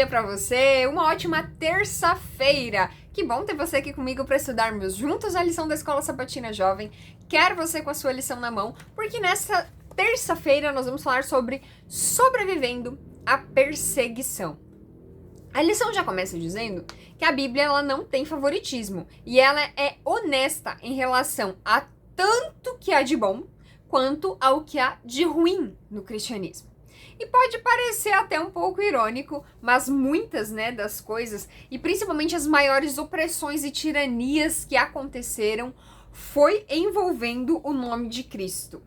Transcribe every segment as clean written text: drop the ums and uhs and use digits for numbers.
dia para você, uma ótima terça-feira. Que bom ter você aqui comigo para estudarmos juntos a lição da Escola Sabatina Jovem. Quero você com a sua lição na mão, porque nessa terça-feira nós vamos falar sobre sobrevivendo à perseguição. A lição já começa dizendo que a Bíblia ela não tem favoritismo e ela é honesta em relação a tanto que há de bom quanto ao que há de ruim no cristianismo. E pode parecer até um pouco irônico, mas muitas, das coisas, e principalmente as maiores opressões e tiranias que aconteceram, foi envolvendo o nome de Cristo.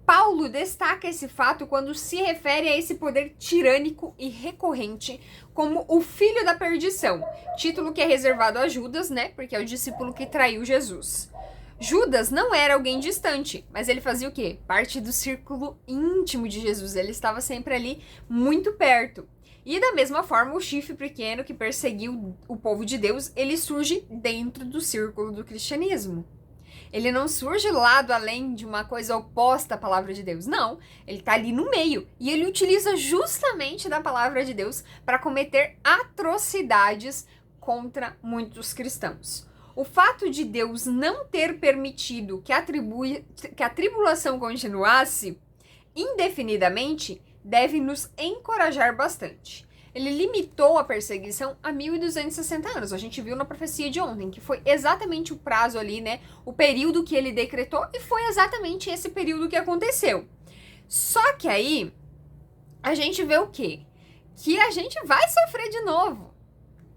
Paulo destaca esse fato quando se refere a esse poder tirânico e recorrente como o filho da perdição, título que é reservado a Judas, porque é o discípulo que traiu Jesus. Judas não era alguém distante, mas ele fazia o quê? Parte do círculo íntimo de Jesus, ele estava sempre ali muito perto. E da mesma forma, o chifre pequeno que perseguiu o povo de Deus, ele surge dentro do círculo do cristianismo. Ele não surge lado além de uma coisa oposta à palavra de Deus, não. Ele está ali no meio e ele utiliza justamente da palavra de Deus para cometer atrocidades contra muitos cristãos. O fato de Deus não ter permitido que a tribulação continuasse indefinidamente deve nos encorajar bastante. Ele limitou a perseguição a 1260 anos. A gente viu na profecia de ontem, que foi exatamente o prazo ali, o período que ele decretou, e foi exatamente esse período que aconteceu. Só que aí, a gente vê o quê? Que a gente vai sofrer de novo.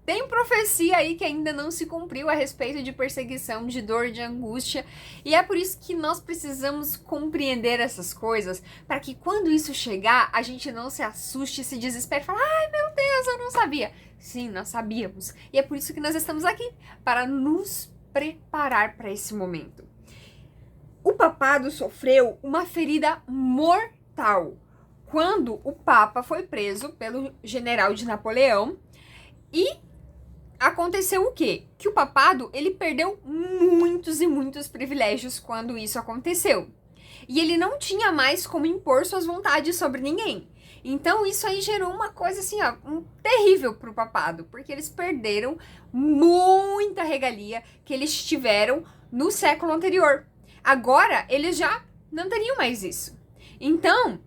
Tem profecia aí que ainda não se cumpriu a respeito de perseguição, de dor, de angústia. E é por isso que nós precisamos compreender essas coisas, para que quando isso chegar, a gente não se assuste, se desespere e fale: ai meu Deus, eu não sabia. Sim, nós sabíamos. E é por isso que nós estamos aqui, para nos preparar para esse momento. O papado sofreu uma ferida mortal quando o Papa foi preso pelo general de Napoleão e aconteceu o quê? Que o papado, ele perdeu muitos e muitos privilégios quando isso aconteceu. E ele não tinha mais como impor suas vontades sobre ninguém. Então isso aí gerou uma coisa assim, terrível pro papado, porque eles perderam muita regalia que eles tiveram no século anterior. Agora, eles já não teriam mais isso. Então,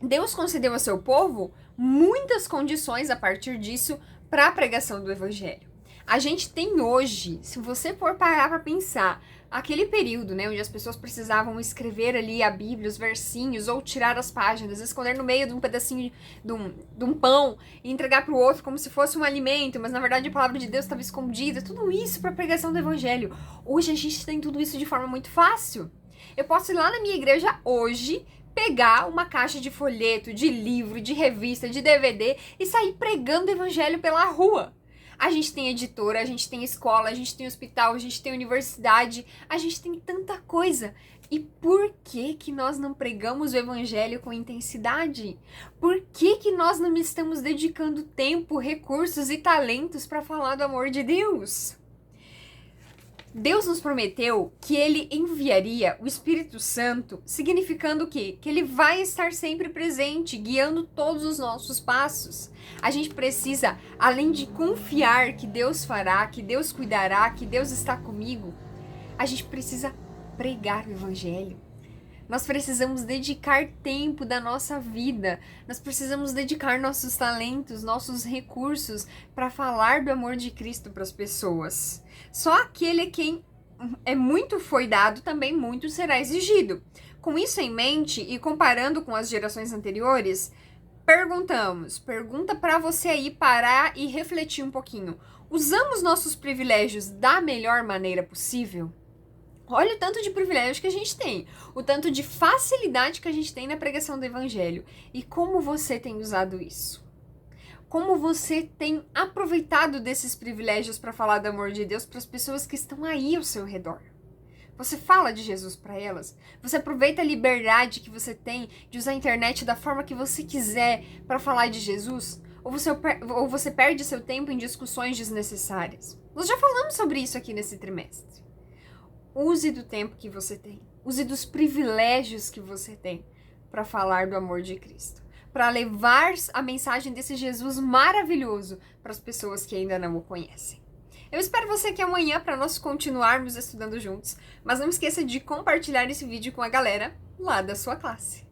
Deus concedeu ao seu povo muitas condições a partir disso para a pregação do evangelho. A gente tem hoje, se você for parar para pensar, aquele período, onde as pessoas precisavam escrever ali a Bíblia, os versinhos, ou tirar as páginas, esconder no meio de um pedacinho de um pão e entregar para o outro como se fosse um alimento, mas na verdade a palavra de Deus estava escondida, tudo isso para a pregação do evangelho. Hoje a gente tem tudo isso de forma muito fácil. Eu posso ir lá na minha igreja hoje, pegar uma caixa de folheto, de livro, de revista, de DVD e sair pregando o evangelho pela rua. A gente tem editora, a gente tem escola, a gente tem hospital, a gente tem universidade, a gente tem tanta coisa. E por que nós não pregamos o evangelho com intensidade? Por que nós não estamos dedicando tempo, recursos e talentos para falar do amor de Deus? Deus nos prometeu que ele enviaria o Espírito Santo, significando o quê? Que ele vai estar sempre presente, guiando todos os nossos passos. A gente precisa, além de confiar que Deus fará, que Deus cuidará, que Deus está comigo, a gente precisa pregar o Evangelho. Nós precisamos dedicar tempo da nossa vida, nós precisamos dedicar nossos talentos, nossos recursos para falar do amor de Cristo para as pessoas. Só aquele quem muito foi dado, também muito será exigido. Com isso em mente e comparando com as gerações anteriores, pergunta para você aí parar e refletir um pouquinho. Usamos nossos privilégios da melhor maneira possível? Olha o tanto de privilégio que a gente tem, o tanto de facilidade que a gente tem na pregação do evangelho. E como você tem usado isso? Como você tem aproveitado desses privilégios para falar do amor de Deus para as pessoas que estão aí ao seu redor? Você fala de Jesus para elas? Você aproveita a liberdade que você tem de usar a internet da forma que você quiser para falar de Jesus? Ou você perde seu tempo em discussões desnecessárias? Nós já falamos sobre isso aqui nesse trimestre. Use do tempo que você tem. Use dos privilégios que você tem para falar do amor de Cristo. para levar a mensagem desse Jesus maravilhoso para as pessoas que ainda não o conhecem. Eu espero você aqui amanhã para nós continuarmos estudando juntos, mas não esqueça de compartilhar esse vídeo com a galera lá da sua classe.